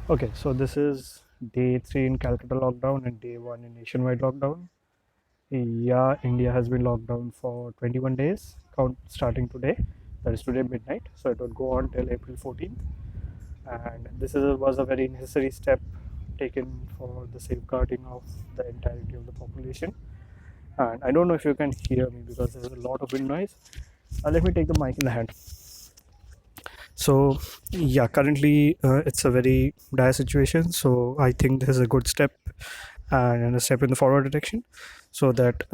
Okay, so this is day 3 in Calcutta lockdown and day 1 in nationwide lockdown. Yeah, India has been locked down for 21 days, count starting today. That is today midnight. So it will go on till April 14th. And was a very necessary step taken for the safeguarding of the entirety of the population. And I don't know if you can hear me because there's a lot of wind noise. Let me take the mic in the hand. So, yeah, currently it's a very dire situation. So, I think this is a good step and a step in the forward direction so that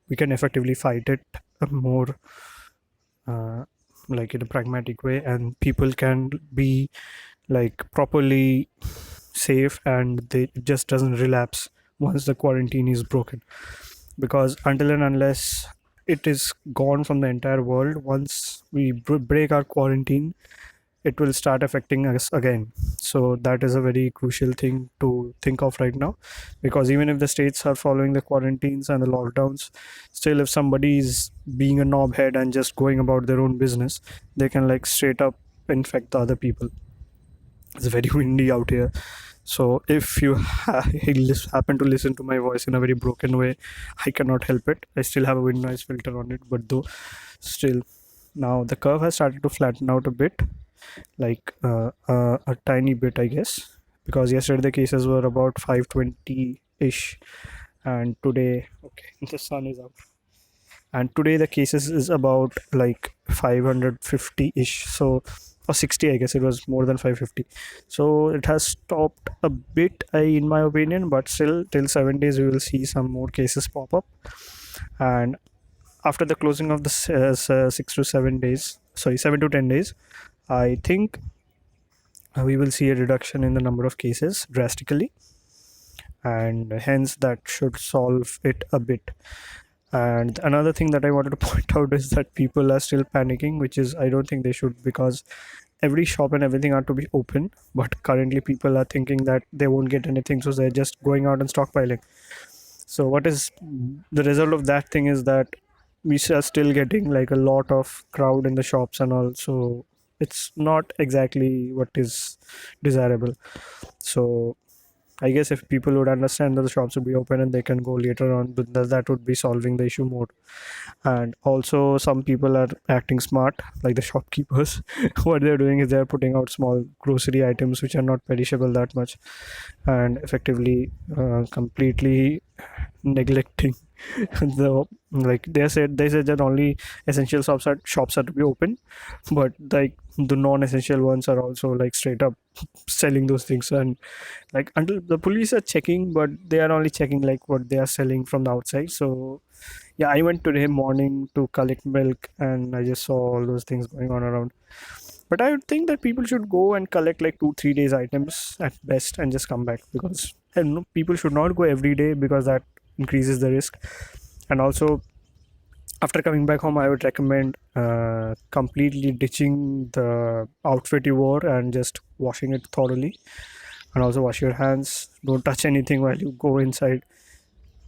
we can effectively fight it more uh, like in a pragmatic way, and people can be like properly safe and they it just doesn't relapse once the quarantine is broken, because until and unless it is gone from the entire world, once we break our quarantine, it will start affecting us again. So that is a very crucial thing to think of right now, because even if the states are following the quarantines and the lockdowns, still if somebody is being a knobhead and just going about their own business, they can like straight up infect the other people. It's very windy out here, so if you happen to listen to my voice in a very broken way, I cannot help it. I still have a wind noise filter on it, but though still, now the curve has started to flatten out a bit, like a tiny bit, I guess, because yesterday the cases were about 520 ish, and today, okay, the sun is up, and today the cases is about like 550 ish. So, or 60, I guess it was more than 550. So it has stopped a bit, in my opinion, but still, till 7 days, we will see some more cases pop up. And after the closing of the 6 to 7 days, sorry, 7 to 10 days, I think we will see a reduction in the number of cases drastically, and hence that should solve it a bit. And another thing that I wanted to point out is that people are still panicking, which is, I don't think they should, because every shop and everything are to be open, but currently people are thinking that they won't get anything, so they're just going out and stockpiling. So what is the result of that thing is that we are still getting like a lot of crowd in the shops and all, so it's not exactly what is desirable. So I guess if people would understand that the shops would be open and they can go later on, but that would be solving the issue more. And also, some people are acting smart, like the shopkeepers. What they're doing is they're putting out small grocery items which are not perishable that much, and effectively completely neglecting the, like they said that only essential shops are to be open, but like the non-essential ones are also like straight up selling those things. And like until the police are checking, but they are only checking like what they are selling from the outside. So yeah, I went today morning to collect milk and I just saw all those things going on around. But I would think that people should go and collect like 2 3 days items at best and just come back, because and no, people should not go every day because that increases the risk. And also, after coming back home, I would recommend completely ditching the outfit you wore and just washing it thoroughly, and also wash your hands. Don't touch anything while you go inside.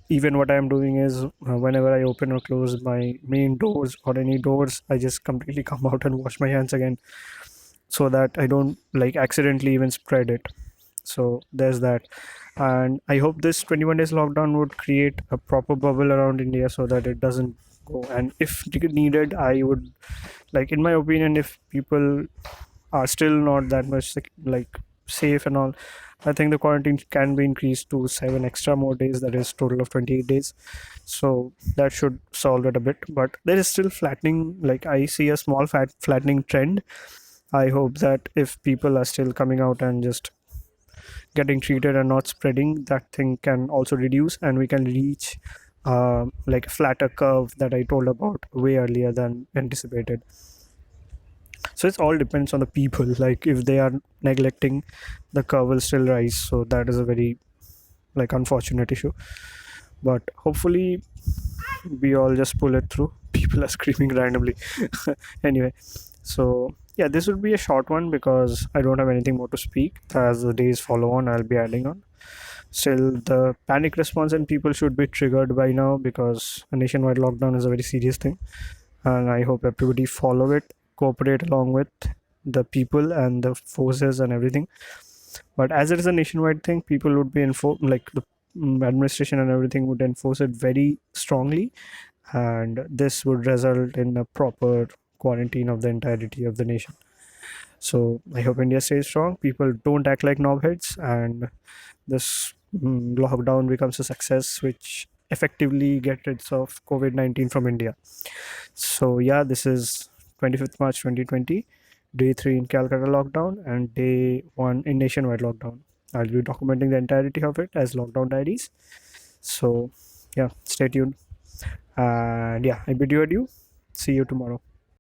Even what I'm doing is, whenever I open or close my main doors or any doors, I just completely come out and wash my hands again, so that I don't like accidentally even spread it. So there's that. And I hope this 21 days lockdown would create a proper bubble around India so that it doesn't go. And if needed, I would, like, in my opinion, if people are still not that much like safe and all, I think the quarantine can be increased to 7 extra more days. That is total of 28 days. So that should solve it a bit. But there is still flattening. Like I see a small flattening trend. I hope that if people are still coming out and just getting treated and not spreading, that thing can also reduce and we can reach like a flatter curve that I told about way earlier than anticipated. So it all depends on the people. Like if they are neglecting, the curve will still rise. So that is a very like unfortunate issue. But hopefully we all just pull it through. People are screaming randomly. Anyway, so yeah, this would be a short one because I don't have anything more to speak. As the days follow on, I'll be adding on. Still, the panic response and people should be triggered by now, because a nationwide lockdown is a very serious thing, and I hope everybody follow it, cooperate along with the people and the forces and everything. But as it is a nationwide thing, people would be like the administration and everything would enforce it very strongly, and this would result in a proper quarantine of the entirety of the nation. So I hope India stays strong. People don't act like knobheads, and this lockdown becomes a success, which effectively gets rid of COVID-19 from India. So yeah, this is 25th March 2020, day 3 in Calcutta lockdown and day 1 in nationwide lockdown. I'll be documenting the entirety of it as lockdown diaries. So yeah, stay tuned. And yeah, I bid you adieu. See you tomorrow.